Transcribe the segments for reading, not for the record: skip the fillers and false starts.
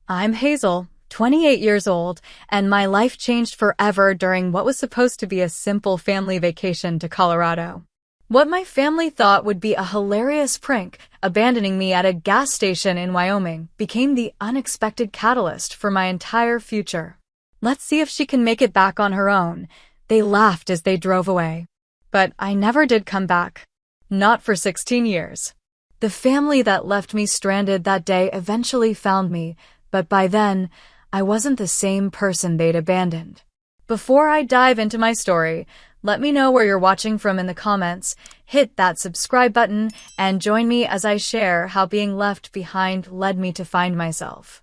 I'm Hazel, 28 years old, and my life changed forever during what was supposed to be a simple family vacation to Colorado. What my family thought would be a hilarious prank, abandoning me at a gas station in Wyoming, became the unexpected catalyst for my entire future. Let's see if she can make it back on her own. They laughed as they drove away. But I never did come back. Not for 16 years. The family that left me stranded that day eventually found me, but by then, I wasn't the same person they'd abandoned. Before I dive into my story, let me know where you're watching from in the comments, hit that subscribe button, and join me as I share how being left behind led me to find myself.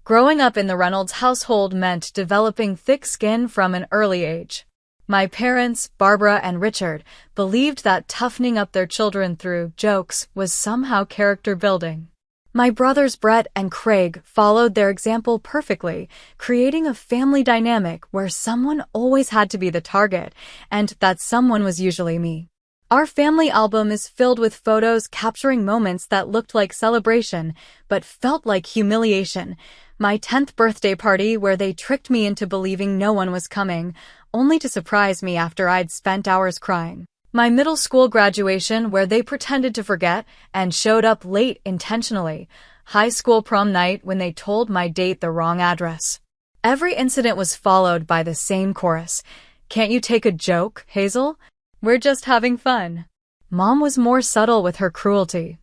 Growing up in the Reynolds household meant developing thick skin from an early age. My parents, Barbara and Richard, believed that toughening up their children through jokes was somehow character building. My brothers Brett and Craig followed their example perfectly, creating a family dynamic where someone always had to be the target, and that someone was usually me. Our family album is filled with photos capturing moments that looked like celebration, but felt like humiliation. My 10th birthday party where they tricked me into believing no one was coming, only to surprise me after I'd spent hours crying. My middle school graduation where they pretended to forget and showed up late intentionally. High school prom night when they told my date the wrong address. Every incident was followed by the same chorus. Can't you take a joke, Hazel? We're just having fun. Mom was more subtle with her cruelty.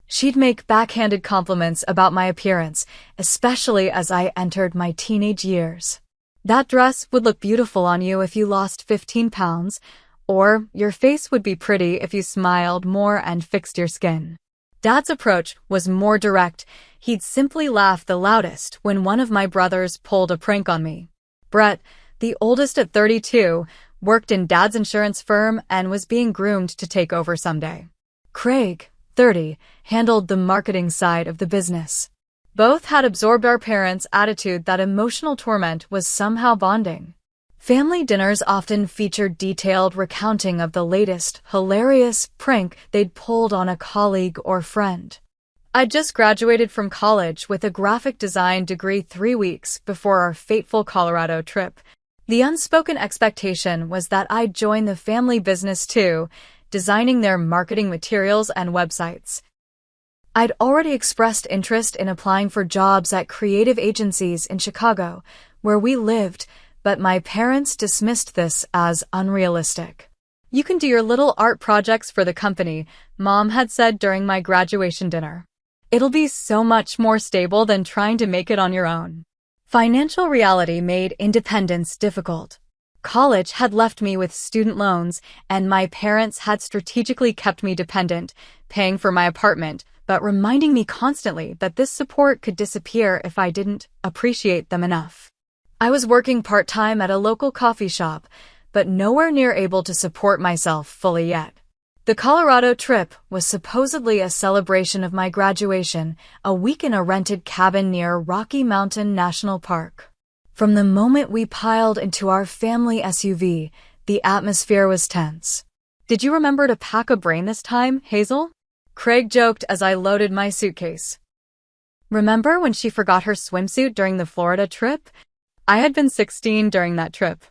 She'd make backhanded compliments about my appearance, especially as I entered my teenage years. That dress would look beautiful on you if you lost 15 pounds, or your face would be pretty if you smiled more and fixed your skin. Dad's approach was more direct. He'd simply laugh the loudest when one of my brothers pulled a prank on me. Brett, the oldest at 32, worked in Dad's insurance firm and was being groomed to take over someday. Craig, 30, handled the marketing side of the business. Both had absorbed our parents' attitude that emotional torment was somehow bonding. Family dinners often featured detailed recounting of the latest, hilarious prank they'd pulled on a colleague or friend. I'd just graduated from college with a graphic design degree 3 weeks before our fateful Colorado trip. The unspoken expectation was that I'd join the family business too, designing their marketing materials and websites. I'd already expressed interest in applying for jobs at creative agencies in Chicago, where we lived, but my parents dismissed this as unrealistic. You can do your little art projects for the company, Mom had said during my graduation dinner. It'll be so much more stable than trying to make it on your own. Financial reality made independence difficult. College had left me with student loans, and my parents had strategically kept me dependent, paying for my apartment, but reminding me constantly that this support could disappear if I didn't appreciate them enough. I was working part-time at a local coffee shop, but nowhere near able to support myself fully yet. The Colorado trip was supposedly a celebration of my graduation, a week in a rented cabin near Rocky Mountain National Park. From the moment we piled into our family SUV, the atmosphere was tense. Did you remember to pack a brain this time, Hazel? Craig joked as I loaded my suitcase. Remember when she forgot her swimsuit during the Florida trip? I had been 16 during that trip.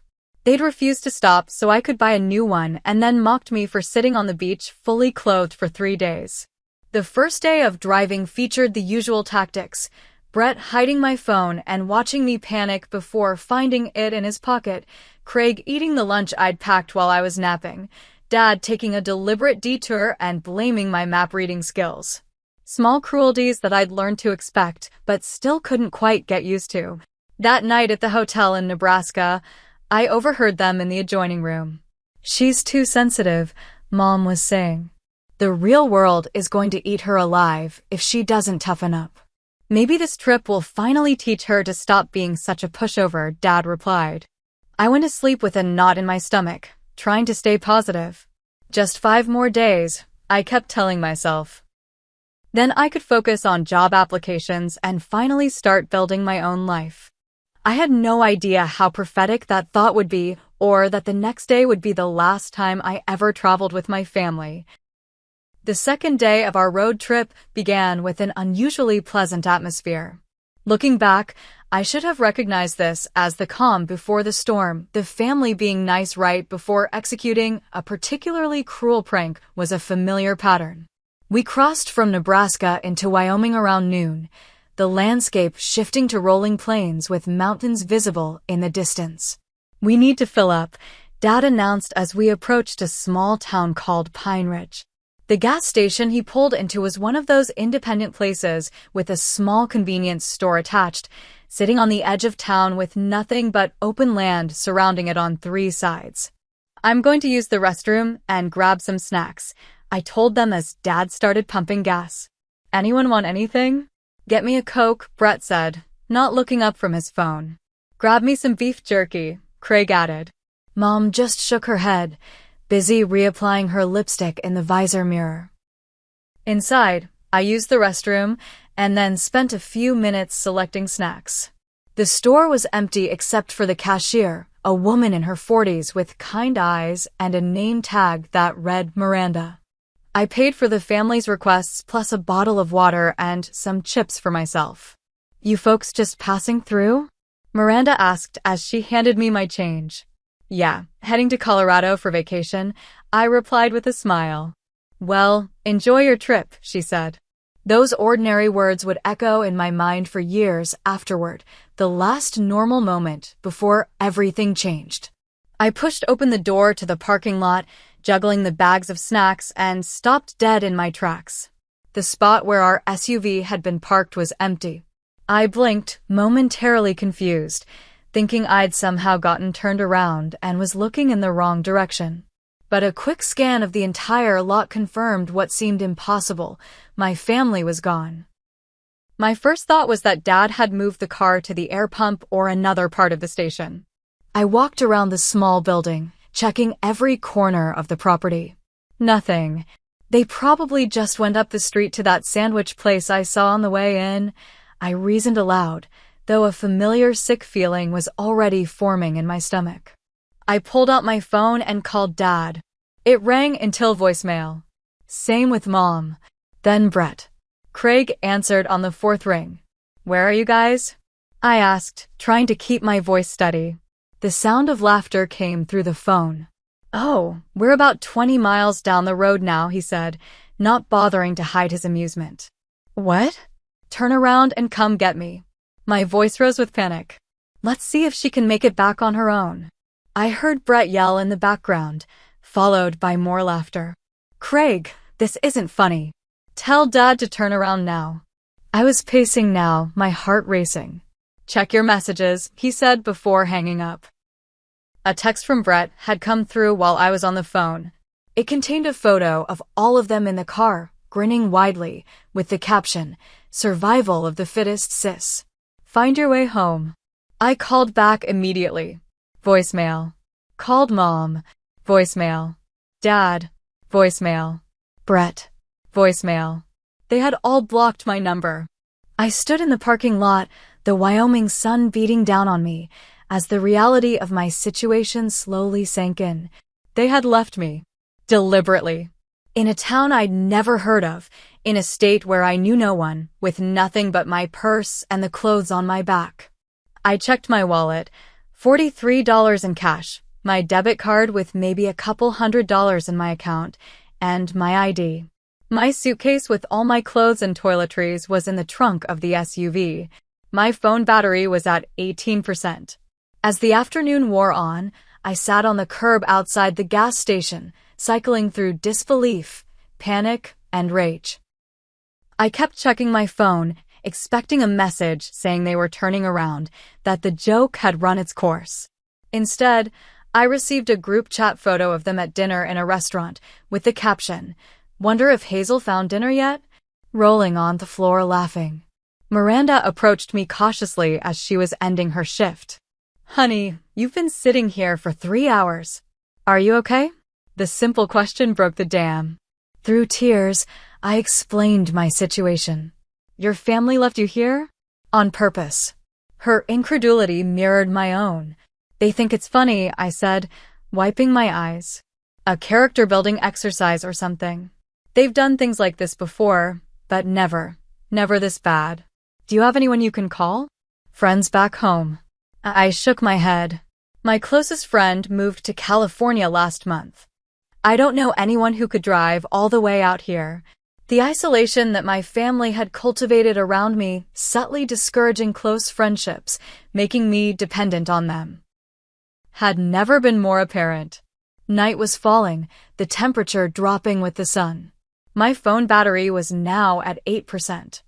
They'd refused to stop so I could buy a new one and then mocked me for sitting on the beach fully clothed for 3 days. The first day of driving featured the usual tactics. Brett hiding my phone and watching me panic before finding it in his pocket. Craig eating the lunch I'd packed while I was napping. Dad taking a deliberate detour and blaming my map reading skills. Small cruelties that I'd learned to expect, but still couldn't quite get used to. That night at the hotel in Nebraska, I overheard them in the adjoining room. She's too sensitive, Mom was saying. The real world is going to eat her alive if she doesn't toughen up. Maybe this trip will finally teach her to stop being such a pushover, Dad replied. I went to sleep with a knot in my stomach, trying to stay positive. Just 5 more days, I kept telling myself. Then I could focus on job applications and finally start building my own life. I had no idea how prophetic that thought would be, or that the next day would be the last time I ever traveled with my family. The second day of our road trip began with an unusually pleasant atmosphere. Looking back, I should have recognized this as the calm before the storm. The family being nice right before executing a particularly cruel prank was a familiar pattern. We crossed from Nebraska into Wyoming around noon, the landscape shifting to rolling plains with mountains visible in the distance. "We need to fill up," Dad announced as we approached a small town called Pine Ridge. The gas station he pulled into was one of those independent places with a small convenience store attached, sitting on the edge of town with nothing but open land surrounding it on three sides. "I'm going to use the restroom and grab some snacks," I told them as Dad started pumping gas. "Anyone want anything?" "Get me a Coke," Brett said, not looking up from his phone. "Grab me some beef jerky," Craig added. Mom just shook her head, busy reapplying her lipstick in the visor mirror. Inside, I used the restroom and then spent a few minutes selecting snacks. The store was empty except for the cashier, a woman in her 40s with kind eyes and a name tag that read Miranda. I paid for the family's requests plus a bottle of water and some chips for myself. "You folks just passing through?" Miranda asked as she handed me my change. "Yeah, heading to Colorado for vacation," I replied with a smile. "Well, enjoy your trip," she said. Those ordinary words would echo in my mind for years afterward, the last normal moment before everything changed. I pushed open the door to the parking lot, juggling the bags of snacks, and stopped dead in my tracks. The spot where our SUV had been parked was empty. I blinked, momentarily confused, thinking I'd somehow gotten turned around and was looking in the wrong direction. But a quick scan of the entire lot confirmed what seemed impossible. My family was gone. My first thought was that Dad had moved the car to the air pump or another part of the station. I walked around the small building, checking every corner of the property. Nothing. They probably just went up the street to that sandwich place I saw on the way in, I reasoned aloud, though a familiar sick feeling was already forming in my stomach. I pulled out my phone and called Dad. It rang until voicemail. Same with Mom. Then Brett. Craig answered on the fourth ring. "Where are you guys?" I asked, trying to keep my voice steady. The sound of laughter came through the phone. "Oh, we're about 20 miles down the road now," he said, not bothering to hide his amusement. "What?" "Turn around and come get me." My voice rose with panic. "Let's see if she can make it back on her own." I heard Brett yell in the background, followed by more laughter. "Craig, this isn't funny. Tell Dad to turn around now." I was pacing now, my heart racing. "Check your messages," he said before hanging up. A text from Brett had come through while I was on the phone. It contained a photo of all of them in the car, grinning widely, with the caption, "Survival of the fittest, sis. Find your way home." I called back immediately. Voicemail. Called Mom. Voicemail. Dad. Voicemail. Brett. Voicemail. They had all blocked my number. I stood in the parking lot, the Wyoming sun beating down on me, as the reality of my situation slowly sank in. They had left me. Deliberately. In a town I'd never heard of, in a state where I knew no one, with nothing but my purse and the clothes on my back. I checked my wallet. $43 in cash, my debit card with maybe a couple $100 in my account, and my ID. My suitcase with all my clothes and toiletries was in the trunk of the SUV. My phone battery was at 18%. As the afternoon wore on, I sat on the curb outside the gas station, cycling through disbelief, panic, and rage. I kept checking my phone, expecting a message saying they were turning around, that the joke had run its course. Instead, I received a group chat photo of them at dinner in a restaurant, with the caption, "Wonder if Hazel found dinner yet?" Rolling on the floor laughing. Miranda approached me cautiously as she was ending her shift. "Honey, you've been sitting here for 3 hours. Are you okay?" The simple question broke the dam. Through tears, I explained my situation. "Your family left you here?" "On purpose." Her incredulity mirrored my own. "They think it's funny," I said, wiping my eyes. "A character-building exercise or something. They've done things like this before, but never this bad." Do you have anyone you can call? Friends back home. I shook my head. My closest friend moved to California last month. I don't know anyone who could drive all the way out here. The isolation that my family had cultivated around me subtly discouraging close friendships, making me dependent on them, had never been more apparent. Night was falling, the temperature dropping with the sun. My phone battery was now at 8%.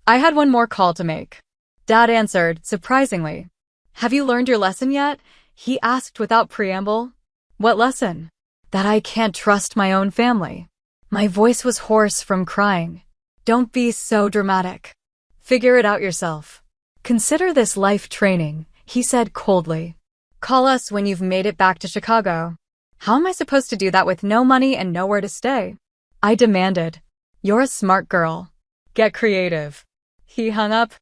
I had one more call to make. Dad answered, surprisingly. Have you learned your lesson yet? He asked without preamble. What lesson? That I can't trust my own family. My voice was hoarse from crying. Don't be so dramatic. Figure it out yourself. Consider this life training, he said coldly. Call us when you've made it back to Chicago. How am I supposed to do that with no money and nowhere to stay? I demanded. You're a smart girl. Get creative. He hung up.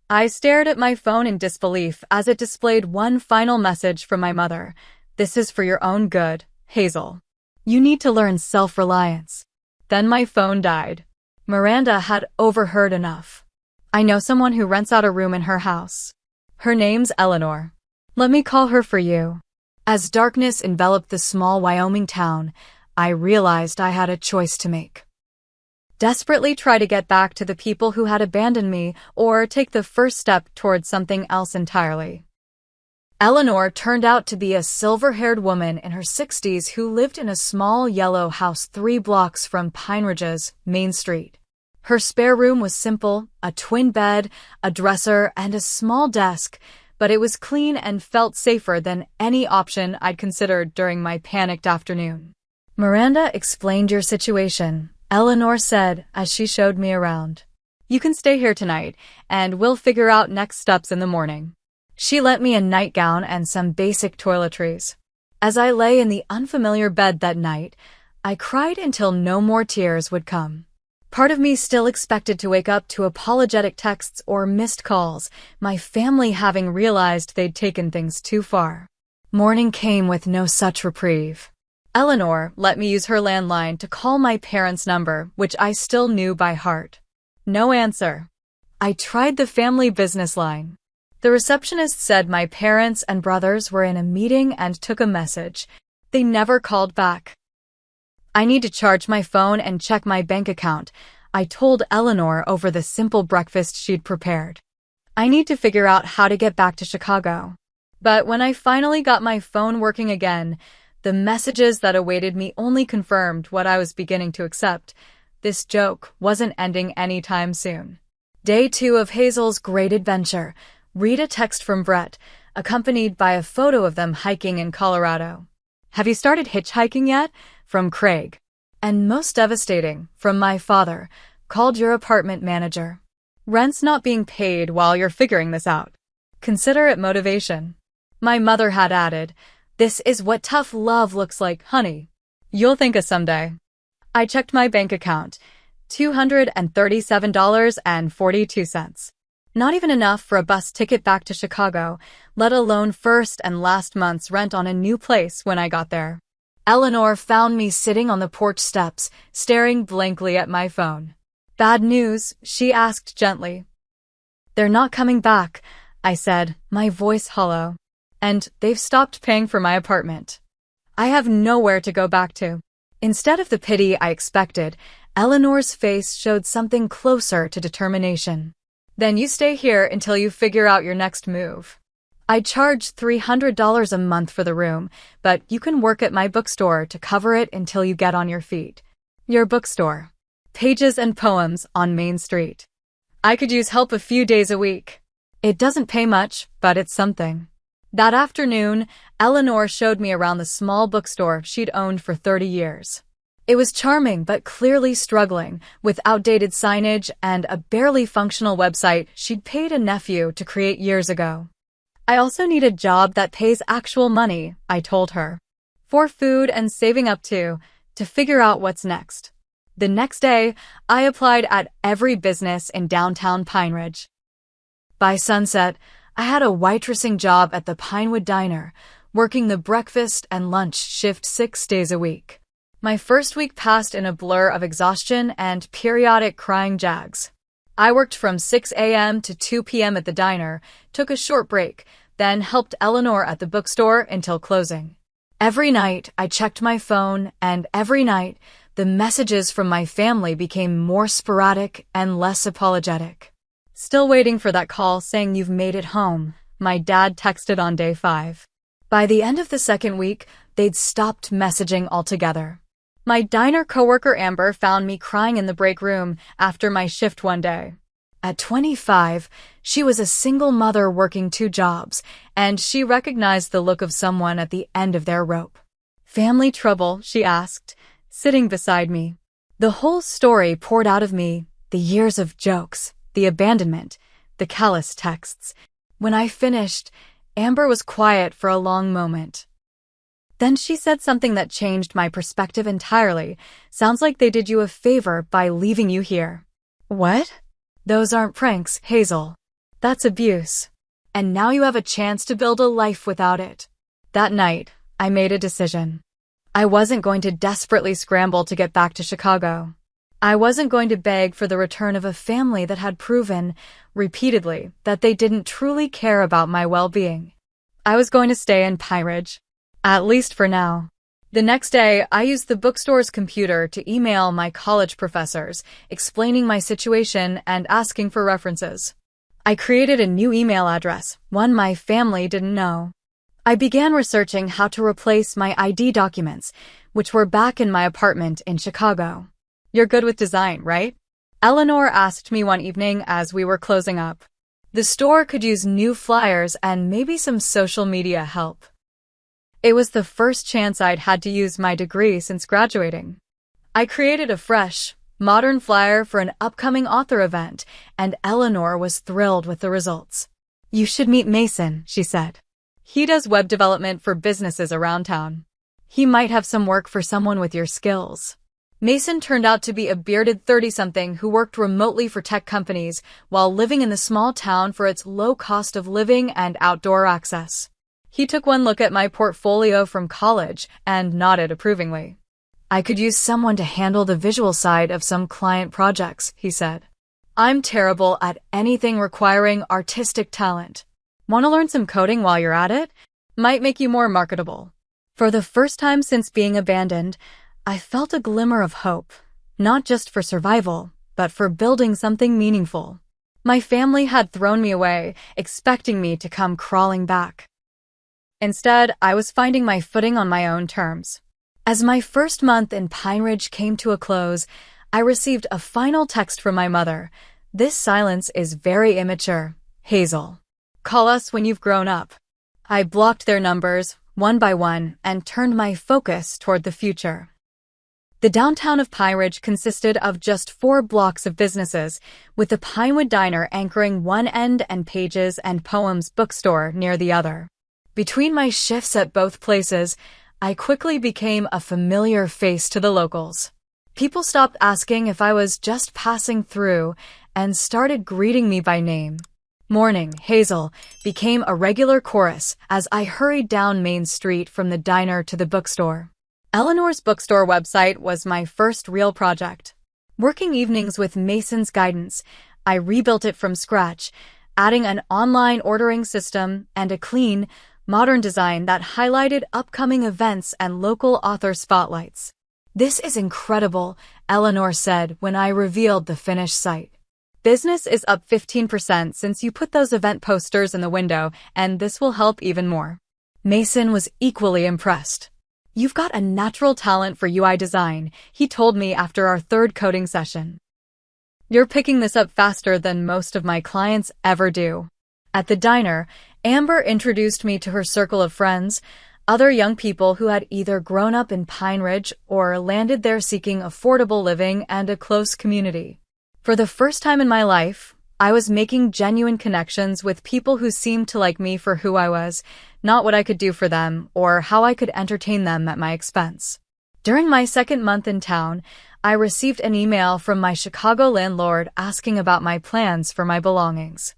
I stared at my phone in disbelief as it displayed one final message from my mother. This is for your own good, Hazel. You need to learn self-reliance. Then my phone died. Miranda had overheard enough. I know someone who rents out a room in her house. Her name's Eleanor. Let me call her for you. As darkness enveloped the small Wyoming town, I realized I had a choice to make. Desperately try to get back to the people who had abandoned me, or take the first step towards something else entirely. Eleanor turned out to be a silver-haired woman in her 60s who lived in a small yellow house 3 blocks from Pine Ridge's Main Street. Her spare room was simple, a twin bed, a dresser, and a small desk, but it was clean and felt safer than any option I'd considered during my panicked afternoon. Miranda explained your situation, Eleanor said as she showed me around. You can stay here tonight, and we'll figure out next steps in the morning. She lent me a nightgown and some basic toiletries. As I lay in the unfamiliar bed that night, I cried until no more tears would come. Part of me still expected to wake up to apologetic texts or missed calls, my family having realized they'd taken things too far. Morning came with no such reprieve. Eleanor let me use her landline to call my parents' number, which I still knew by heart. No answer. I tried the family business line. The receptionist said my parents and brothers were in a meeting and took a message. They never called back. I need to charge my phone and check my bank account, I told Eleanor over the simple breakfast she'd prepared. I need to figure out how to get back to Chicago. But when I finally got my phone working again, the messages that awaited me only confirmed what I was beginning to accept. This joke wasn't ending anytime soon. Day 2 of Hazel's great adventure. Read a text from Brett, accompanied by a photo of them hiking in Colorado. Have you started hitchhiking yet? From Craig. And most devastating, from my father, called your apartment manager. Rent's not being paid while you're figuring this out. Consider it motivation. My mother had added, this is what tough love looks like, honey. You'll think of someday. I checked my bank account. $237.42. Not even enough for a bus ticket back to Chicago, let alone first and last month's rent on a new place when I got there. Eleanor found me sitting on the porch steps, staring blankly at my phone. Bad news, she asked gently. They're not coming back, I said, my voice hollow. And they've stopped paying for my apartment. I have nowhere to go back to. Instead of the pity I expected, Eleanor's face showed something closer to determination. Then you stay here until you figure out your next move. I charge $300 a month for the room, but you can work at my bookstore to cover it until you get on your feet. Your bookstore. Pages and Poems on Main Street. I could use help a few days a week. It doesn't pay much, but it's something. That afternoon, Eleanor showed me around the small bookstore she'd owned for 30 years. It was charming but clearly struggling, with outdated signage and a barely functional website she'd paid a nephew to create years ago. I also need a job that pays actual money, I told her. For food and saving up to figure out what's next. The next day, I applied at every business in downtown Pine Ridge. By sunset, I had a waitressing job at the Pinewood Diner, working the breakfast and lunch shift 6 days a week. My first week passed in a blur of exhaustion and periodic crying jags. I worked from 6 a.m. to 2 p.m. at the diner, took a short break, then helped Eleanor at the bookstore until closing. Every night, I checked my phone, and every night, the messages from my family became more sporadic and less apologetic. "Still waiting for that call saying you've made it home," my dad texted on day 5. By the end of the second week, they'd stopped messaging altogether. My diner coworker Amber found me crying in the break room after my shift one day. At 25, she was a single mother working 2 jobs, and she recognized the look of someone at the end of their rope. "Family trouble?" she asked, sitting beside me. The whole story poured out of me, the years of jokes, the abandonment, the callous texts. When I finished, Amber was quiet for a long moment. Then she said something that changed my perspective entirely. "Sounds like they did you a favor by leaving you here." "What?" "Those aren't pranks, Hazel. That's abuse. And now you have a chance to build a life without it." That night, I made a decision. I wasn't going to desperately scramble to get back to Chicago. I wasn't going to beg for the return of a family that had proven, repeatedly, that they didn't truly care about my well-being. I was going to stay in Pine Ridge. At least for now. The next day, I used the bookstore's computer to email my college professors, explaining my situation and asking for references. I created a new email address, one my family didn't know. I began researching how to replace my ID documents, which were back in my apartment in Chicago. "You're good with design, right?" Eleanor asked me one evening as we were closing up. The store could use new flyers and maybe some social media help. It was the first chance I'd had to use my degree since graduating. I created a fresh, modern flyer for an upcoming author event, and Eleanor was thrilled with the results. "You should meet Mason," she said. "He does web development for businesses around town. He might have some work for someone with your skills." Mason turned out to be a bearded 30-something who worked remotely for tech companies while living in the small town for its low cost of living and outdoor access. He took one look at my portfolio from college and nodded approvingly. "I could use someone to handle the visual side of some client projects," he said. "I'm terrible at anything requiring artistic talent. Want to learn some coding while you're at it? Might make you more marketable." For the first time since being abandoned, I felt a glimmer of hope, not just for survival, but for building something meaningful. My family had thrown me away, expecting me to come crawling back. Instead, I was finding my footing on my own terms. As my first month in Pine Ridge came to a close, I received a final text from my mother. "This silence is very immature, Hazel. Call us when you've grown up." I blocked their numbers, one by one, and turned my focus toward the future. The downtown of Pine Ridge consisted of just 4 blocks of businesses, with the Pinewood Diner anchoring one end and Pages and Poems bookstore near the other. Between my shifts at both places, I quickly became a familiar face to the locals. People stopped asking if I was just passing through and started greeting me by name. "Morning, Hazel," became a regular chorus as I hurried down Main Street from the diner to the bookstore. Eleanor's bookstore website was my first real project. Working evenings with Mason's guidance, I rebuilt it from scratch, adding an online ordering system and a clean, modern design that highlighted upcoming events and local author spotlights. "This is incredible," Eleanor said when I revealed the finished site. "Business is up 15% since you put those event posters in the window, and this will help even more." Mason was equally impressed. "You've got a natural talent for UI design," he told me after our 3rd coding session. "You're picking this up faster than most of my clients ever do." At the diner, Amber introduced me to her circle of friends, other young people who had either grown up in Pine Ridge or landed there seeking affordable living and a close community. For the first time in my life, I was making genuine connections with people who seemed to like me for who I was, not what I could do for them or how I could entertain them at my expense. During my 2nd month in town, I received an email from my Chicago landlord asking about my plans for my belongings.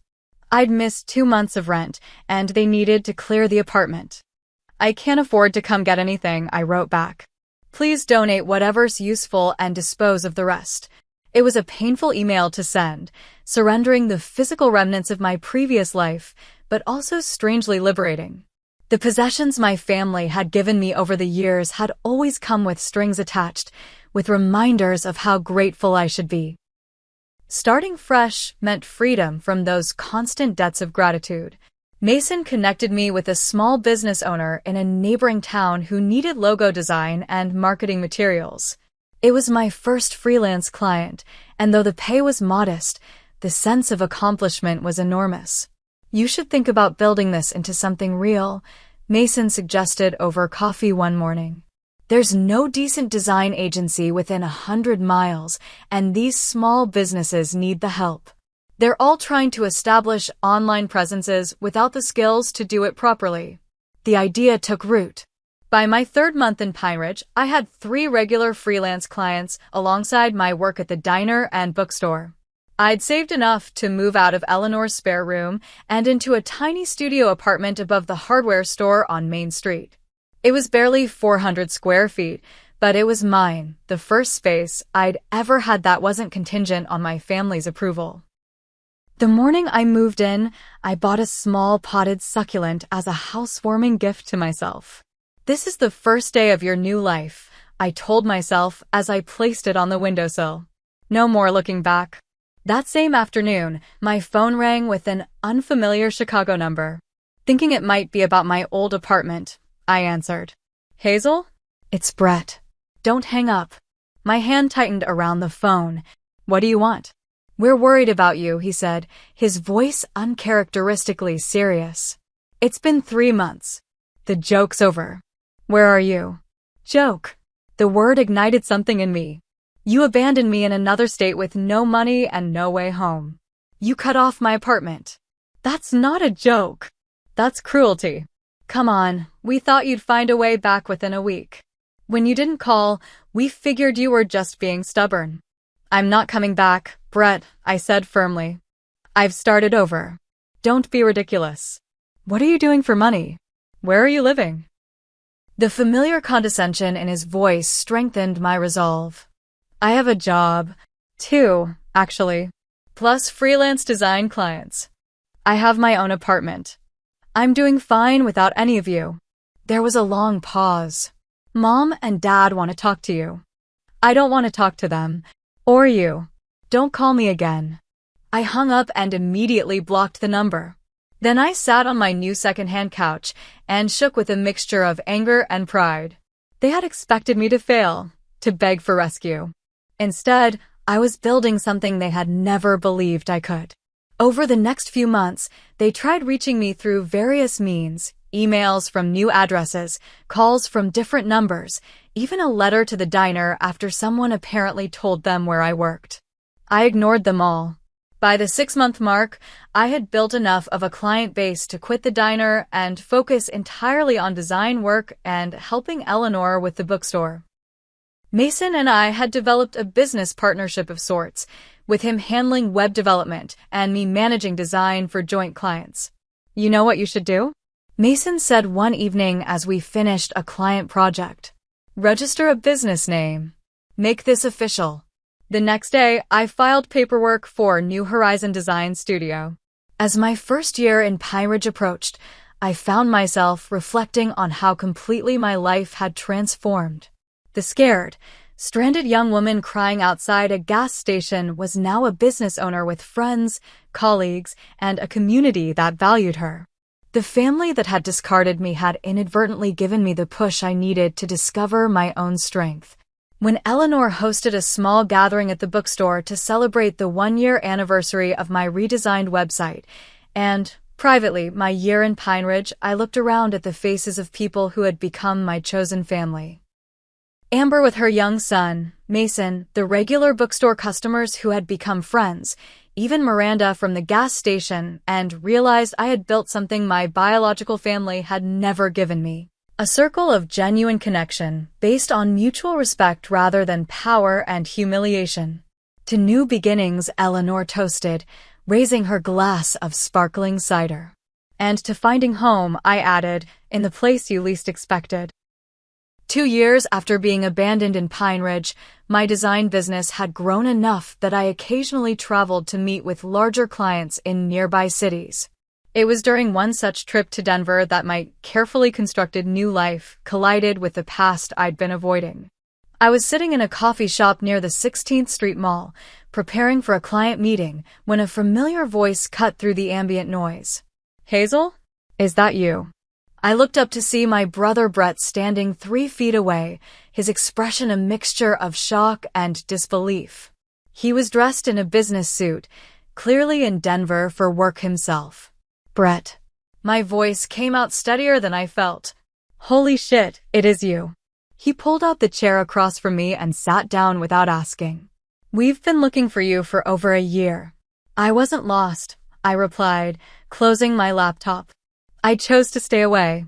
I'd missed 2 months of rent, and they needed to clear the apartment. "I can't afford to come get anything," I wrote back. "Please donate whatever's useful and dispose of the rest." It was a painful email to send, surrendering the physical remnants of my previous life, but also strangely liberating. The possessions my family had given me over the years had always come with strings attached, with reminders of how grateful I should be. Starting fresh meant freedom from those constant debts of gratitude. Mason connected me with a small business owner in a neighboring town who needed logo design and marketing materials. It was my first freelance client, and though the pay was modest, the sense of accomplishment was enormous. "You should think about building this into something real," Mason suggested over coffee one morning. "There's no decent design agency within 100 miles, and these small businesses need the help. They're all trying to establish online presences without the skills to do it properly." The idea took root. By my third month in Pine Ridge, I had 3 regular freelance clients alongside my work at the diner and bookstore. I'd saved enough to move out of Eleanor's spare room and into a tiny studio apartment above the hardware store on Main Street. It was barely 400 square feet, but it was mine, the first space I'd ever had that wasn't contingent on my family's approval. The morning I moved in, I bought a small potted succulent as a housewarming gift to myself. "This is the first day of your new life," I told myself as I placed it on the windowsill. No more looking back. That same afternoon, my phone rang with an unfamiliar Chicago number. Thinking it might be about my old apartment, I answered. "Hazel? It's Brett. Don't hang up." My hand tightened around the phone. "What do you want?" "We're worried about you," he said, his voice uncharacteristically serious. "It's been 3 months. The joke's over." "Where are you?" "Joke." The word ignited something in me. "You abandoned me in another state with no money and no way home. You cut off my apartment." "That's not a joke. That's cruelty." "Come on, we thought you'd find a way back within a week. When you didn't call, we figured you were just being stubborn." "I'm not coming back, Brett," I said firmly. "I've started over. Don't be ridiculous." "What are you doing for money? Where are you living?" The familiar condescension in his voice strengthened my resolve. "I have a job. 2, actually. Plus freelance design clients. I have my own apartment. I'm doing fine without any of you." There was a long pause. "Mom and Dad want to talk to you." "I don't want to talk to them. Or you. Don't call me again." I hung up and immediately blocked the number. Then I sat on my new secondhand couch and shook with a mixture of anger and pride. They had expected me to fail, to beg for rescue. Instead, I was building something they had never believed I could. Over the next few months, they tried reaching me through various means, emails from new addresses, calls from different numbers, even a letter to the diner after someone apparently told them where I worked. I ignored them all. By the 6-month mark, I had built enough of a client base to quit the diner and focus entirely on design work and helping Eleanor with the bookstore. Mason and I had developed a business partnership of sorts, with him handling web development and me managing design for joint clients. "You know what you should do?" Mason said one evening as we finished a client project. "Register a business name. Make this official." The next day, I filed paperwork for New Horizon Design Studio. As my first year in Pine Ridge approached, I found myself reflecting on how completely my life had transformed. The scared, stranded young woman crying outside a gas station was now a business owner with friends, colleagues, and a community that valued her. The family that had discarded me had inadvertently given me the push I needed to discover my own strength. When Eleanor hosted a small gathering at the bookstore to celebrate the 1-year anniversary of my redesigned website, and, privately, my year in Pine Ridge, I looked around at the faces of people who had become my chosen family. Amber with her young son, Mason, the regular bookstore customers who had become friends, even Miranda from the gas station, and realized I had built something my biological family had never given me. A circle of genuine connection, based on mutual respect rather than power and humiliation. To new beginnings, Eleanor toasted, raising her glass of sparkling cider. And to finding home, I added, in the place you least expected. 2 years after being abandoned in Pine Ridge, my design business had grown enough that I occasionally traveled to meet with larger clients in nearby cities. It was during one such trip to Denver that my carefully constructed new life collided with the past I'd been avoiding. I was sitting in a coffee shop near the 16th Street Mall, preparing for a client meeting, when a familiar voice cut through the ambient noise. "Hazel? Is that you?" I looked up to see my brother Brett standing 3 feet away, his expression a mixture of shock and disbelief. He was dressed in a business suit, clearly in Denver for work himself. "Brett." My voice came out steadier than I felt. "Holy shit, it is you." He pulled out the chair across from me and sat down without asking. "We've been looking for you for over a year." "I wasn't lost," I replied, closing my laptop. "I chose to stay away."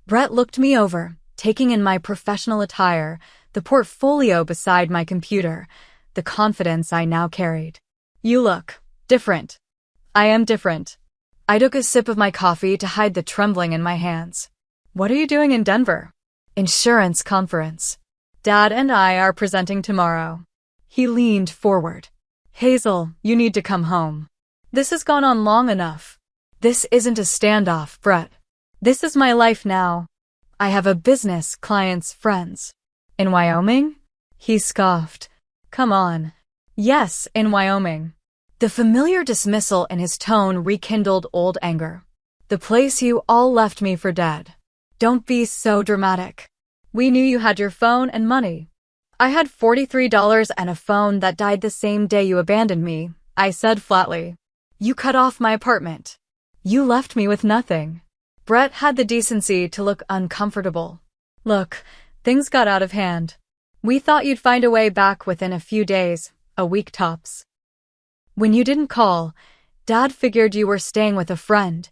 Brett looked me over, taking in my professional attire, the portfolio beside my computer, the confidence I now carried. "You look different." "I am different." I took a sip of my coffee to hide the trembling in my hands. "What are you doing in Denver?" "Insurance conference. Dad and I are presenting tomorrow." He leaned forward. "Hazel, you need to come home. This has gone on long enough. This isn't a standoff, Brett. This is my life now. I have a business, clients, friends." "In Wyoming?" He scoffed. "Come on." "Yes, in Wyoming." The familiar dismissal in his tone rekindled old anger. "The place you all left me for dead." "Don't be so dramatic. We knew you had your phone and money." "I had $43 and a phone that died the same day you abandoned me," I said flatly. "You cut off my apartment. You left me with nothing." Brett had the decency to look uncomfortable. "Look, things got out of hand. We thought you'd find a way back within a few days, a week tops. When you didn't call, Dad figured you were staying with a friend,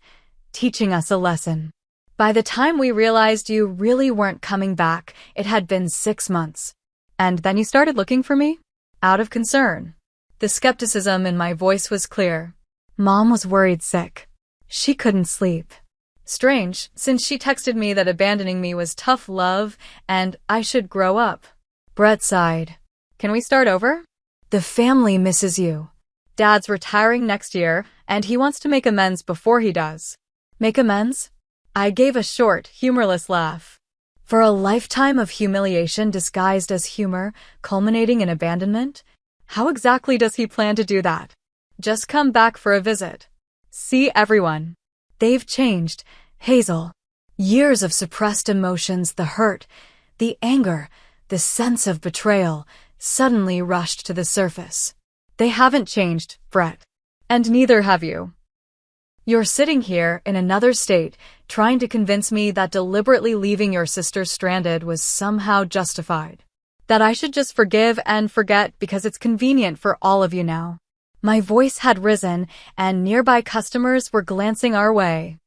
teaching us a lesson. By the time we realized you really weren't coming back, it had been 6 months. And then you started looking for me? Out of concern." The skepticism in my voice was clear. "Mom was worried sick. She couldn't sleep." Strange, since she texted me that abandoning me was tough love and I should grow up. Brett sighed. "Can we start over?" "The family misses you." "Dad's retiring next year, and he wants to make amends before he does." "Make amends?" I gave a short, humorless laugh. "For a lifetime of humiliation disguised as humor, culminating in abandonment? How exactly does he plan to do that?" "Just come back for a visit. See everyone. They've changed, Hazel." Years of suppressed emotions, the hurt, the anger, the sense of betrayal, suddenly rushed to the surface. "They haven't changed, Brett. And neither have you. You're sitting here in another state, trying to convince me that deliberately leaving your sister stranded was somehow justified. That I should just forgive and forget because it's convenient for all of you now." My voice had risen, and nearby customers were glancing our way.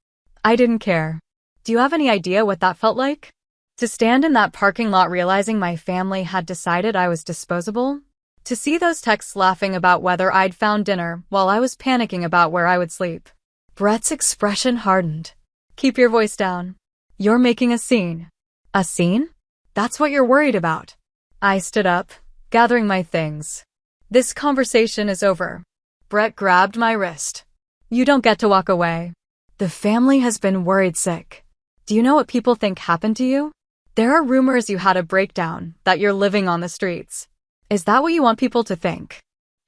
I didn't care. Do you have any idea what that felt like? To stand in that parking lot realizing my family had decided I was disposable? To see those texts laughing about whether I'd found dinner while I was panicking about where I would sleep? Brett's expression hardened. "Keep your voice down. You're making a scene." "A scene? That's what you're worried about." I stood up, gathering my things. "This conversation is over." Brett grabbed my wrist. "You don't get to walk away. The family has been worried sick. Do you know what people think happened to you? There are rumors you had a breakdown, that you're living on the streets. Is that what you want people to think?"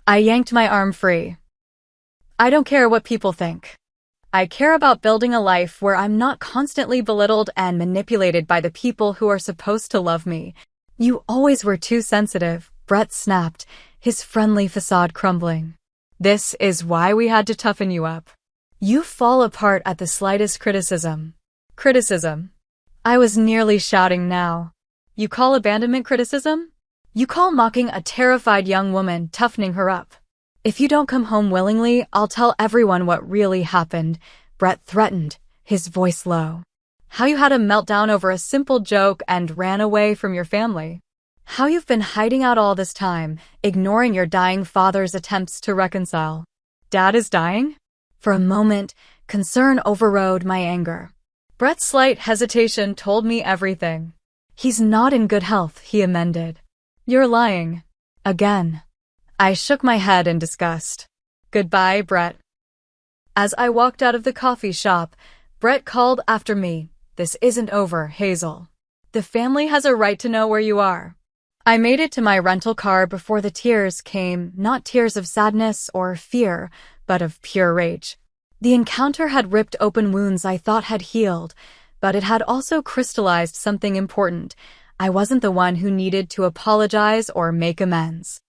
I yanked my arm free. "I don't care what people think. I care about building a life where I'm not constantly belittled and manipulated by the people who are supposed to love me." "You always were too sensitive," Brett snapped, his friendly facade crumbling. "This is why we had to toughen you up. You fall apart at the slightest criticism." "Criticism?" I was nearly shouting now. "You call abandonment criticism? You call mocking a terrified young woman toughening her up. If you don't come home willingly, I'll tell everyone what really happened," Brett threatened, his voice low. "How you had a meltdown over a simple joke and ran away from your family. How you've been hiding out all this time, ignoring your dying father's attempts to reconcile." "Dad is dying?" For a moment, concern overrode my anger. Brett's slight hesitation told me everything. He's not in good health, he amended. You're lying. Again. I shook my head in disgust. Goodbye, Brett. As I walked out of the coffee shop, Brett called after me. This isn't over, Hazel. The family has a right to know where you are. I made it to my rental car before the tears came, not tears of sadness or fear, but of pure rage. The encounter had ripped open wounds I thought had healed, but it had also crystallized something important. I wasn't the one who needed to apologize or make amends.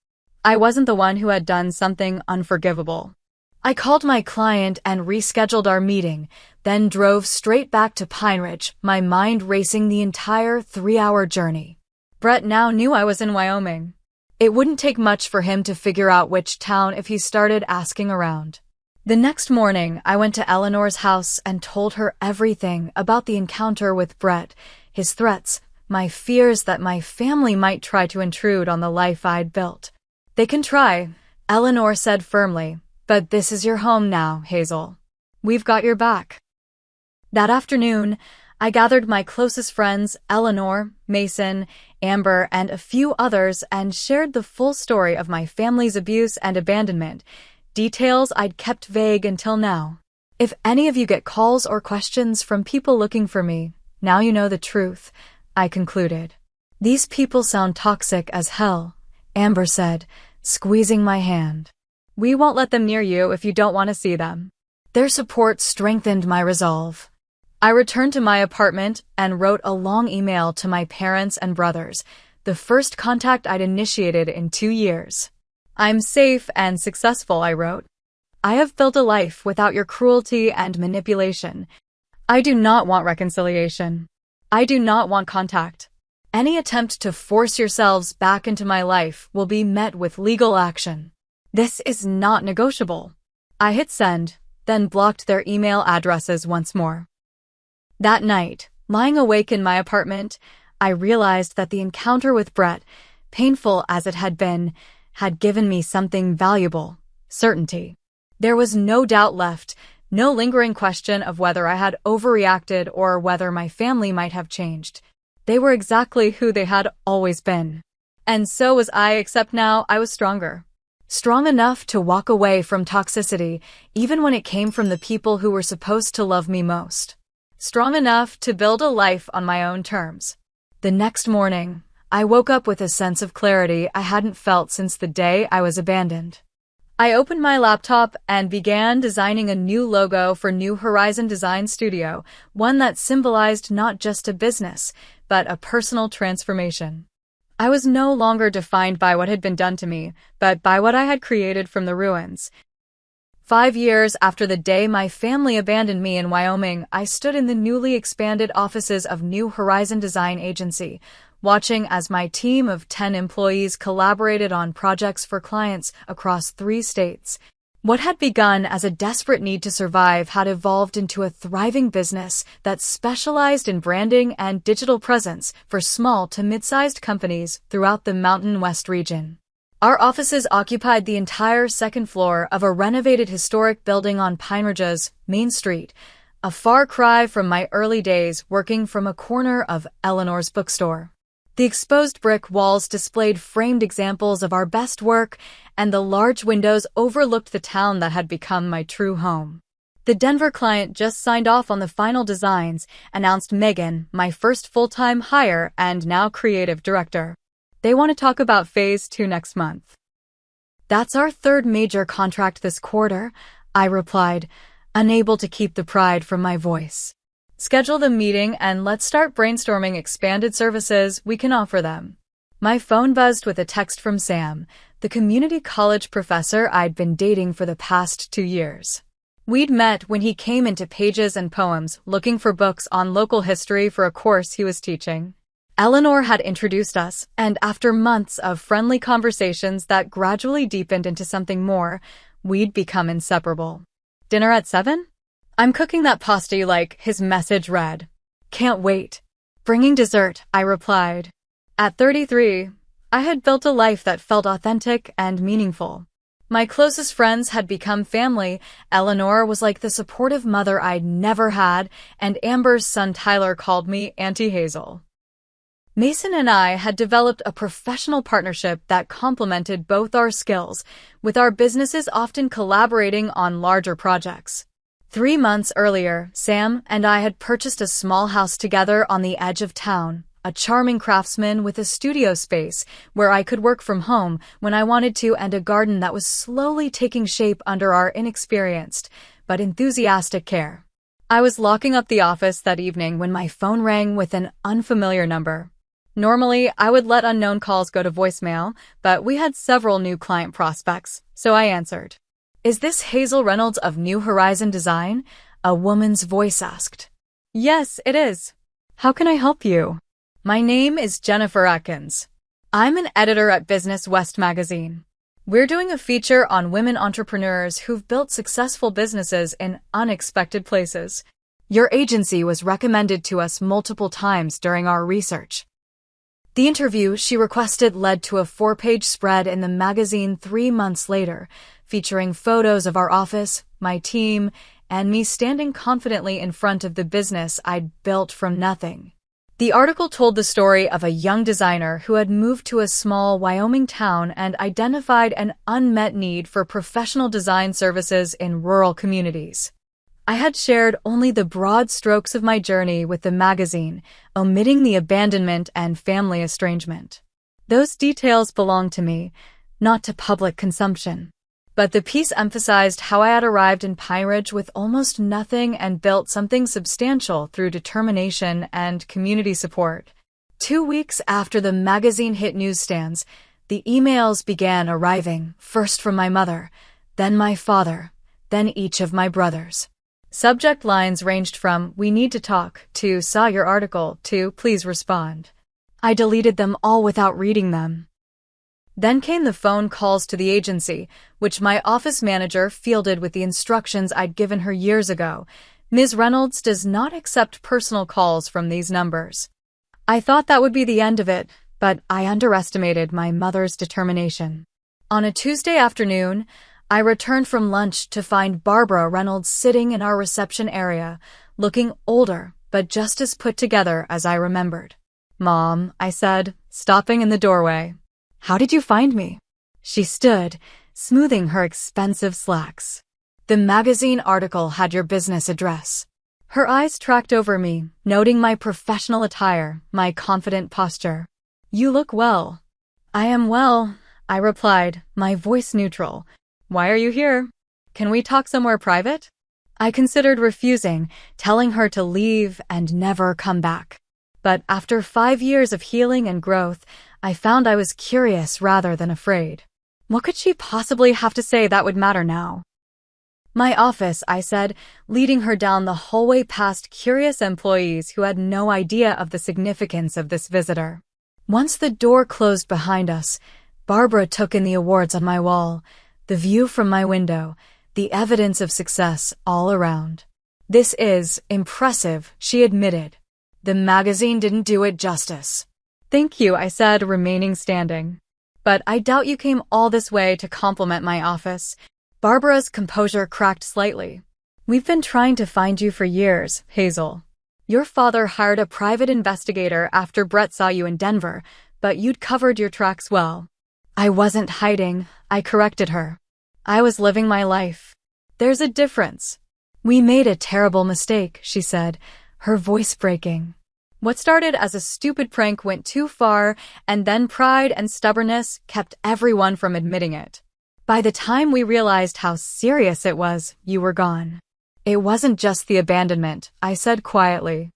I wasn't the one who had done something unforgivable. I called my client and rescheduled our meeting, then drove straight back to Pine Ridge, my mind racing the entire 3-hour journey. Brett now knew I was in Wyoming. It wouldn't take much for him to figure out which town if he started asking around. The next morning, I went to Eleanor's house and told her everything about the encounter with Brett, his threats, my fears that my family might try to intrude on the life I'd built. They can try, Eleanor said firmly, but this is your home now, Hazel. We've got your back. That afternoon, I gathered my closest friends, Eleanor, Mason, Amber, and a few others, and shared the full story of my family's abuse and abandonment, details I'd kept vague until now. If any of you get calls or questions from people looking for me, now you know the truth, I concluded. These people sound toxic as hell, Amber said, squeezing my hand. We won't let them near you if you don't want to see them. Their support strengthened my resolve. I returned to my apartment and wrote a long email to my parents and brothers, the first contact I'd initiated in 2 years. I'm safe and successful, I wrote. I have built a life without your cruelty and manipulation. I do not want reconciliation. I do not want contact. Any attempt to force yourselves back into my life will be met with legal action. This is not negotiable. I hit send, then blocked their email addresses once more. That night, lying awake in my apartment, I realized that the encounter with Brett, painful as it had been, had given me something valuable: certainty. There was no doubt left, no lingering question of whether I had overreacted or whether my family might have changed. They were exactly who they had always been. And so was I, except now I was stronger. Strong enough to walk away from toxicity, even when it came from the people who were supposed to love me most. Strong enough to build a life on my own terms. The next morning, I woke up with a sense of clarity I hadn't felt since the day I was abandoned. I opened my laptop and began designing a new logo for New Horizon Design Studio, one that symbolized not just a business, but a personal transformation. I was no longer defined by what had been done to me, but by what I had created from the ruins. 5 years after the day my family abandoned me in Wyoming, I stood in the newly expanded offices of New Horizon Design Agency, watching as my team of 10 employees collaborated on projects for clients across 3 states. What had begun as a desperate need to survive had evolved into a thriving business that specialized in branding and digital presence for small to mid-sized companies throughout the Mountain West region. Our offices occupied the entire second floor of a renovated historic building on Pine Ridge's Main Street, a far cry from my early days working from a corner of Eleanor's bookstore. The exposed brick walls displayed framed examples of our best work, and the large windows overlooked the town that had become my true home. The Denver client just signed off on the final designs, announced Megan, my first full-time hire and now creative director. They want to talk about Phase 2 next month. That's our 3rd major contract this quarter, I replied, unable to keep the pride from my voice. Schedule the meeting and let's start brainstorming expanded services we can offer them. My phone buzzed with a text from Sam, the community college professor I'd been dating for the past 2 years. We'd met when he came into Pages and Poems looking for books on local history for a course he was teaching. Eleanor had introduced us, and after months of friendly conversations that gradually deepened into something more, we'd become inseparable. Dinner at 7? I'm cooking that pasta you like, his message read. Can't wait. Bringing dessert, I replied. At 33, I had built a life that felt authentic and meaningful. My closest friends had become family. Eleanor was like the supportive mother I'd never had, and Amber's son Tyler called me Auntie Hazel. Mason and I had developed a professional partnership that complemented both our skills, with our businesses often collaborating on larger projects. 3 months earlier, Sam and I had purchased a small house together on the edge of town, a charming craftsman with a studio space where I could work from home when I wanted to, and a garden that was slowly taking shape under our inexperienced but enthusiastic care. I was locking up the office that evening when my phone rang with an unfamiliar number. Normally, I would let unknown calls go to voicemail, but we had several new client prospects, so I answered. "Is this Hazel Reynolds of New Horizon Design?" a woman's voice asked. "Yes, it is. How can I help you?" "My name is Jennifer Atkins. I'm an editor at Business West magazine. We're doing a feature on women entrepreneurs who've built successful businesses in unexpected places. Your agency was recommended to us multiple times during our research." The interview she requested led to a 4-page spread in the magazine 3 months later, featuring photos of our office, my team, and me standing confidently in front of the business I'd built from nothing. The article told the story of a young designer who had moved to a small Wyoming town and identified an unmet need for professional design services in rural communities. I had shared only the broad strokes of my journey with the magazine, omitting the abandonment and family estrangement. Those details belonged to me, not to public consumption. But the piece emphasized how I had arrived in Pine Ridge with almost nothing and built something substantial through determination and community support. 2 weeks after the magazine hit newsstands, the emails began arriving, first from my mother, then my father, then each of my brothers. Subject lines ranged from "We need to talk" to "Saw your article" to "Please respond." I deleted them all without reading them. Then came the phone calls to the agency, which my office manager fielded with the instructions I'd given her years ago. "Ms. Reynolds does not accept personal calls from these numbers." I thought that would be the end of it, but I underestimated my mother's determination. On a Tuesday afternoon, I returned from lunch to find Barbara Reynolds sitting in our reception area, looking older, but just as put together as I remembered. "Mom," I said, stopping in the doorway. "How did you find me?" She stood, smoothing her expensive slacks. "The magazine article had your business address." Her eyes tracked over me, noting my professional attire, my confident posture. "You look well." "I am well," I replied, my voice neutral. "Why are you here? Can we talk somewhere private?" I considered refusing, telling her to leave and never come back. But after 5 years of healing and growth, I found I was curious rather than afraid. What could she possibly have to say that would matter now? "My office," I said, leading her down the hallway past curious employees who had no idea of the significance of this visitor. Once the door closed behind us, Barbara took in the awards on my wall, the view from my window, the evidence of success all around. "This is impressive," she admitted. "The magazine didn't do it justice." "Thank you," I said, remaining standing. "But I doubt you came all this way to compliment my office." Barbara's composure cracked slightly. "We've been trying to find you for years, Hazel. Your father hired a private investigator after Brett saw you in Denver, but you'd covered your tracks well." I wasn't hiding, I corrected her. I was living my life. "There's a difference." "We made a terrible mistake," she said, her voice breaking. "What started as a stupid prank went too far, and then pride and stubbornness kept everyone from admitting it. By the time we realized how serious it was, you were gone." "It wasn't just the abandonment," I said quietly.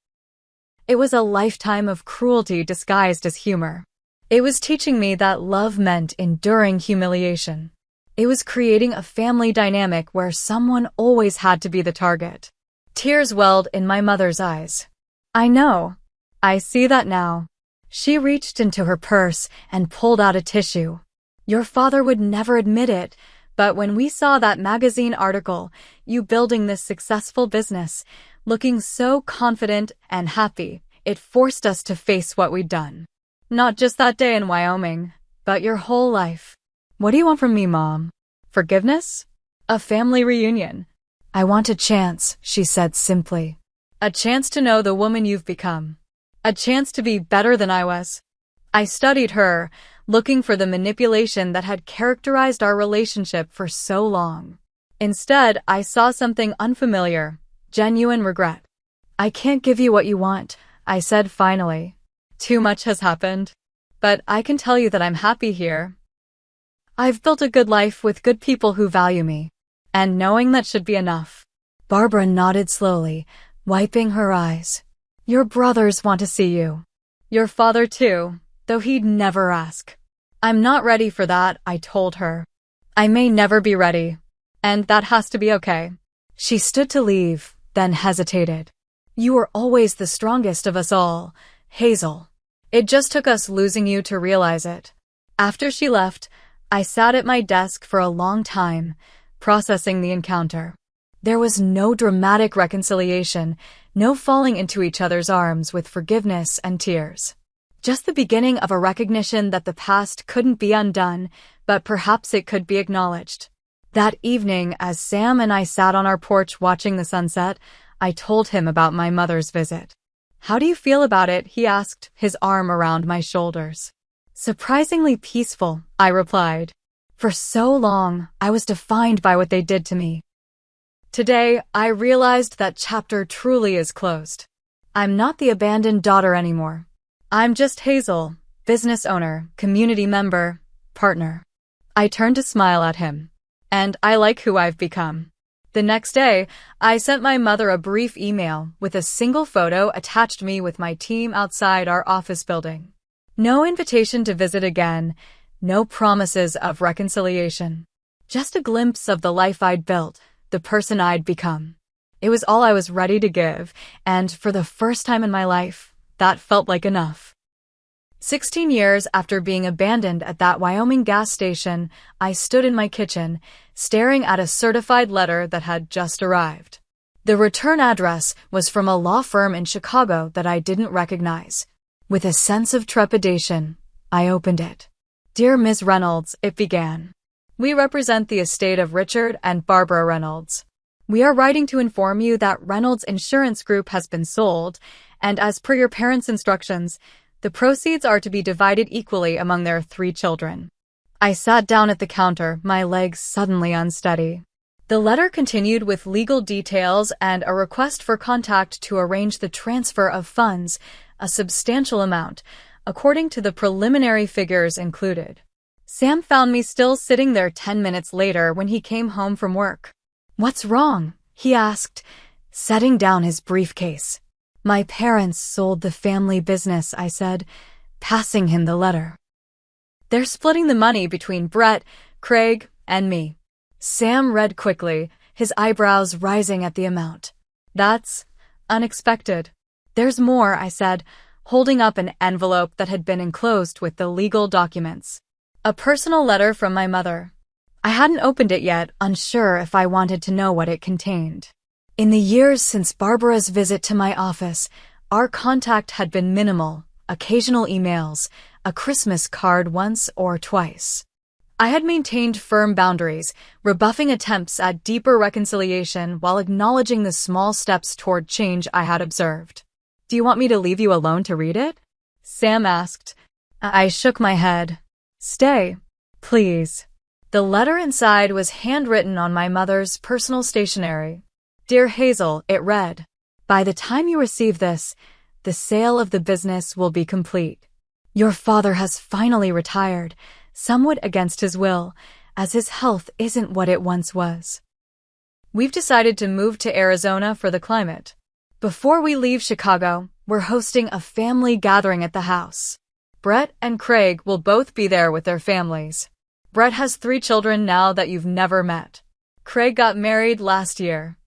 "It was a lifetime of cruelty disguised as humor. It was teaching me that love meant enduring humiliation. It was creating a family dynamic where someone always had to be the target." Tears welled in my mother's eyes. "I know. I see that now." She reached into her purse and pulled out a tissue. "Your father would never admit it, but when we saw that magazine article, you building this successful business, looking so confident and happy, it forced us to face what we'd done. Not just that day in Wyoming, but your whole life." "What do you want from me, Mom? Forgiveness? A family reunion?" "I want a chance," she said simply. "A chance to know the woman you've become. A chance to be better than I was. I studied her, looking for the manipulation that had characterized our relationship for so long. Instead, I saw something unfamiliar, genuine regret. I can't give you what you want, I said finally. Too much has happened. But I can tell you that I'm happy here. I've built a good life with good people who value me. And knowing that should be enough. Barbara nodded slowly, wiping her eyes. Your brothers want to see you. Your father too, though he'd never ask. I'm not ready for that, I told her. I may never be ready. And that has to be okay. She stood to leave, then hesitated. You were always the strongest of us all, Hazel. It just took us losing you to realize it. After she left, I sat at my desk for a long time, processing the encounter. There was no dramatic reconciliation, no falling into each other's arms with forgiveness and tears. Just the beginning of a recognition that the past couldn't be undone, but perhaps it could be acknowledged. That evening, as Sam and I sat on our porch watching the sunset, I told him about my mother's visit. How do you feel about it? He asked, his arm around my shoulders. Surprisingly peaceful, I replied. For so long, I was defined by what they did to me. Today, I realized that chapter truly is closed. I'm not the abandoned daughter anymore. I'm just Hazel, business owner, community member, partner. I turned to smile at him. And I like who I've become. The next day, I sent my mother a brief email with a single photo attached me with my team outside our office building. No invitation to visit again, no promises of reconciliation. Just a glimpse of the life I'd built, the person I'd become. It was all I was ready to give, and for the first time in my life, that felt like enough. 16 years after being abandoned at that Wyoming gas station, I stood in my kitchen, staring at a certified letter that had just arrived. The return address was from a law firm in Chicago that I didn't recognize. With a sense of trepidation, I opened it. Dear Ms. Reynolds, it began. We represent the estate of Richard and Barbara Reynolds. We are writing to inform you that Reynolds Insurance Group has been sold, and as per your parents' instructions, the proceeds are to be divided equally among their 3 children. I sat down at the counter, my legs suddenly unsteady. The letter continued with legal details and a request for contact to arrange the transfer of funds, a substantial amount, according to the preliminary figures included. Sam found me still sitting there 10 minutes later when he came home from work. What's wrong? He asked, setting down his briefcase. My parents sold the family business, I said, passing him the letter. They're splitting the money between Brett, Craig, and me. Sam read quickly, his eyebrows rising at the amount. That's unexpected. There's more, I said, holding up an envelope that had been enclosed with the legal documents. A personal letter from my mother. I hadn't opened it yet, unsure if I wanted to know what it contained. In the years since Barbara's visit to my office, our contact had been minimal, occasional emails, a Christmas card once or twice. I had maintained firm boundaries, rebuffing attempts at deeper reconciliation while acknowledging the small steps toward change I had observed. Do you want me to leave you alone to read it? Sam asked. I shook my head. Stay, please. The letter inside was handwritten on my mother's personal stationery. Dear Hazel, it read, by the time you receive this, the sale of the business will be complete. Your father has finally retired, somewhat against his will, as his health isn't what it once was. We've decided to move to Arizona for the climate. Before we leave Chicago, we're hosting a family gathering at the house. Brett and Craig will both be there with their families. Brett has 3 children now that you've never met. Craig got married last year.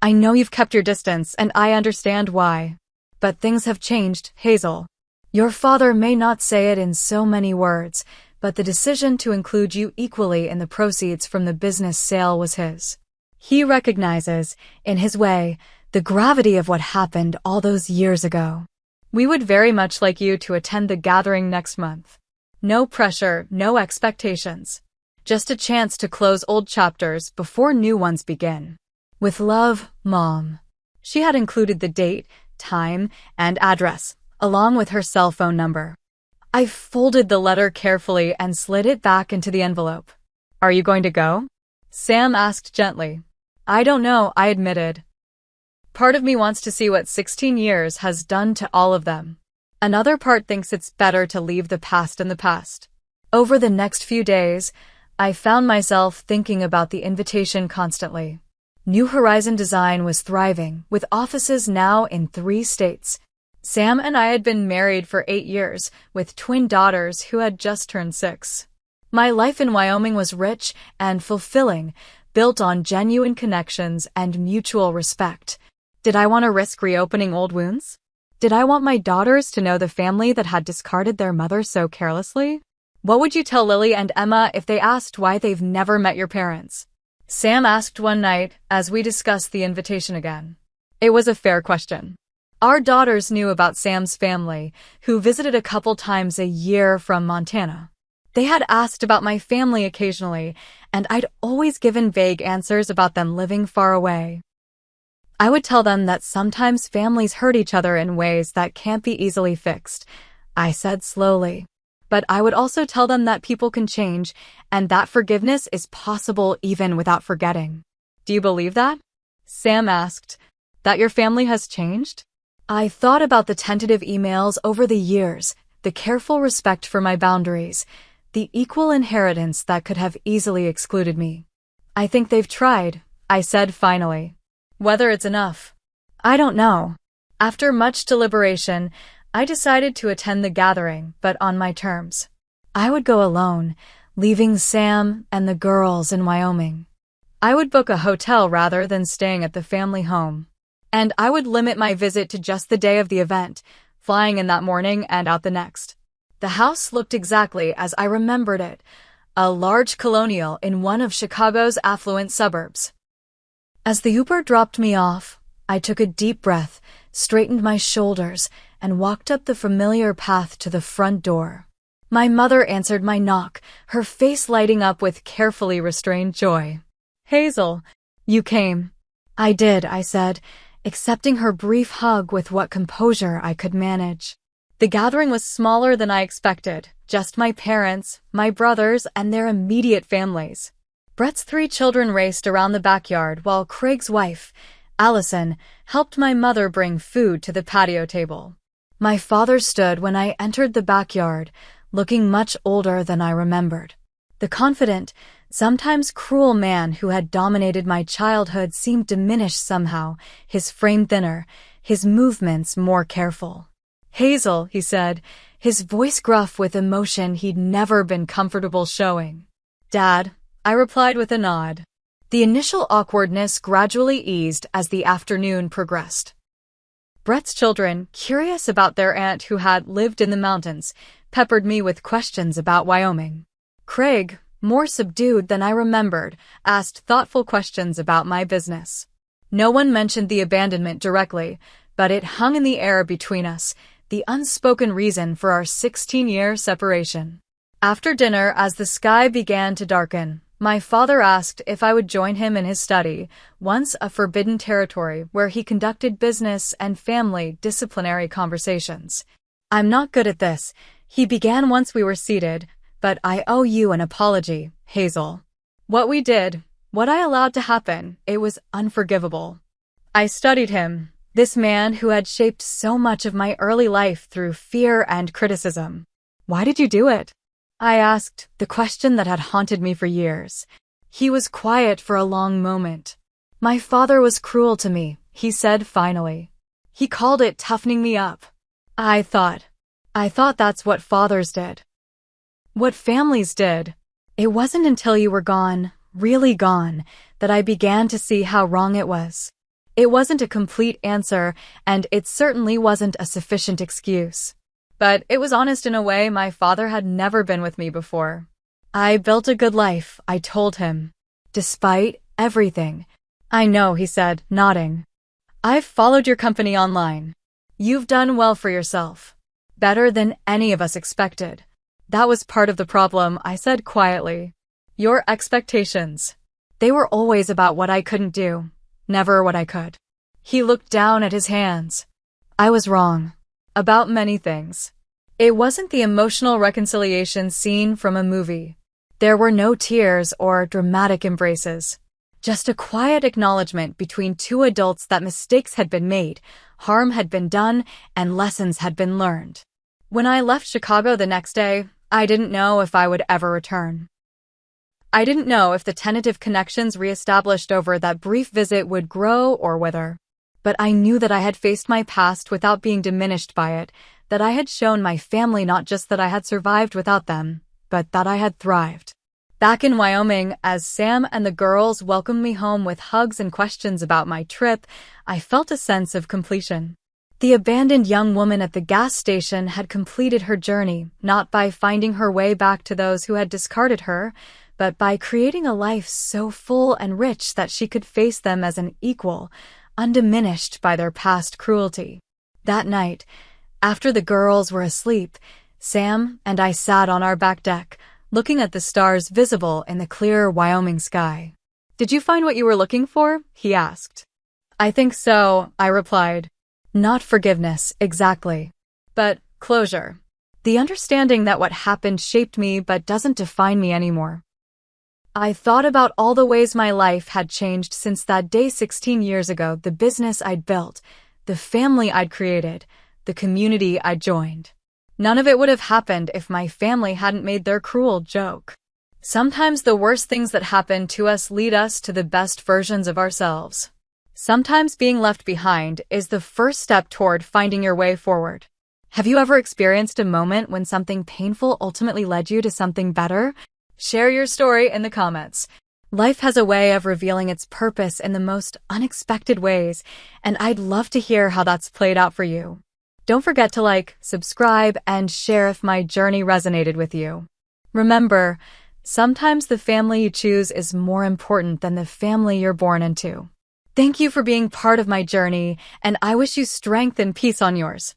I know you've kept your distance, and I understand why. But things have changed, Hazel. Your father may not say it in so many words, but the decision to include you equally in the proceeds from the business sale was his. He recognizes, in his way, the gravity of what happened all those years ago. We would very much like you to attend the gathering next month. No pressure, no expectations. Just a chance to close old chapters before new ones begin. With love, Mom. She had included the date, time, and address, along with her cell phone number. I folded the letter carefully and slid it back into the envelope. "Are you going to go?" Sam asked gently. "I don't know," I admitted. Part of me wants to see what 16 years has done to all of them. Another part thinks it's better to leave the past in the past. Over the next few days, I found myself thinking about the invitation constantly. New Horizon Design was thriving, with offices now in 3 states. Sam and I had been married for 8 years, with twin daughters who had just turned 6. My life in Wyoming was rich and fulfilling, built on genuine connections and mutual respect. Did I want to risk reopening old wounds? Did I want my daughters to know the family that had discarded their mother so carelessly? What would you tell Lily and Emma if they asked why they've never met your parents? Sam asked one night as we discussed the invitation again. It was a fair question. Our daughters knew about Sam's family, who visited a couple times a year from Montana. They had asked about my family occasionally, and I'd always given vague answers about them living far away. I would tell them that sometimes families hurt each other in ways that can't be easily fixed, I said slowly. But I would also tell them that people can change, and that forgiveness is possible even without forgetting. "Do you believe that?" Sam asked. "That your family has changed?" I thought about the tentative emails over the years, the careful respect for my boundaries, the equal inheritance that could have easily excluded me. "I think they've tried," I said finally. "Whether it's enough, I don't know." After much deliberation, I decided to attend the gathering, but on my terms. I would go alone, leaving Sam and the girls in Wyoming. I would book a hotel rather than staying at the family home. And I would limit my visit to just the day of the event, flying in that morning and out the next. The house looked exactly as I remembered it, a large colonial in one of Chicago's affluent suburbs. As the Uber dropped me off, I took a deep breath, straightened my shoulders, and walked up the familiar path to the front door. My mother answered my knock, her face lighting up with carefully restrained joy. "Hazel, you came." "I did," I said, accepting her brief hug with what composure I could manage. The gathering was smaller than I expected, just my parents, my brothers, and their immediate families. Brett's 3 children raced around the backyard while Craig's wife, Allison, helped my mother bring food to the patio table. My father stood when I entered the backyard, looking much older than I remembered. The confident, sometimes cruel man who had dominated my childhood seemed diminished somehow, his frame thinner, his movements more careful. "Hazel," he said, his voice gruff with emotion he'd never been comfortable showing. "Dad," I replied with a nod. The initial awkwardness gradually eased as the afternoon progressed. Brett's children, curious about their aunt who had lived in the mountains, peppered me with questions about Wyoming. Craig, more subdued than I remembered, asked thoughtful questions about my business. No one mentioned the abandonment directly, but it hung in the air between us, the unspoken reason for our 16-year separation. After dinner, as the sky began to darken, my father asked if I would join him in his study, once a forbidden territory where he conducted business and family disciplinary conversations. "I'm not good at this," he began once we were seated, "but I owe you an apology, Hazel. What we did, what I allowed to happen, it was unforgivable." I studied him, this man who had shaped so much of my early life through fear and criticism. "Why did you do it?" I asked, the question that had haunted me for years. He was quiet for a long moment. "My father was cruel to me," he said finally. "He called it toughening me up." I thought that's what fathers did. What families did. It wasn't until you were gone, really gone, that I began to see how wrong it was. It wasn't a complete answer, and it certainly wasn't a sufficient excuse. But it was honest in a way my father had never been with me before. "I built a good life," I told him. "Despite everything." "I know," he said, nodding. "I've followed your company online. You've done well for yourself. Better than any of us expected." "That was part of the problem," I said quietly. "Your expectations. They were always about what I couldn't do, never what I could." He looked down at his hands. "I was wrong. About many things. It wasn't the emotional reconciliation scene from a movie. There were no tears or dramatic embraces. Just a quiet acknowledgement between two adults that mistakes had been made, harm had been done, and lessons had been learned. When I left Chicago the next day, I didn't know if I would ever return. I didn't know if the tentative connections reestablished over that brief visit would grow or wither. But I knew that I had faced my past without being diminished by it, that I had shown my family not just that I had survived without them, but that I had thrived. Back in Wyoming, as Sam and the girls welcomed me home with hugs and questions about my trip, I felt a sense of completion. The abandoned young woman at the gas station had completed her journey, not by finding her way back to those who had discarded her, but by creating a life so full and rich that she could face them as an equal, undiminished by their past cruelty. That night, after the girls were asleep, Sam and I sat on our back deck, looking at the stars visible in the clear Wyoming sky. "Did you find what you were looking for?" he asked. "I think so," I replied. Not forgiveness, exactly. But closure. The understanding that what happened shaped me but doesn't define me anymore. I thought about all the ways my life had changed since that day 16 years ago, the business I'd built, the family I'd created, the community I'd joined. None of it would have happened if my family hadn't made their cruel joke. Sometimes the worst things that happen to us lead us to the best versions of ourselves. Sometimes being left behind is the first step toward finding your way forward. Have you ever experienced a moment when something painful ultimately led you to something better? Share your story in the comments. Life has a way of revealing its purpose in the most unexpected ways, and I'd love to hear how that's played out for you. Don't forget to like, subscribe, and share if my journey resonated with you. Remember, sometimes the family you choose is more important than the family you're born into. Thank you for being part of my journey, and I wish you strength and peace on yours.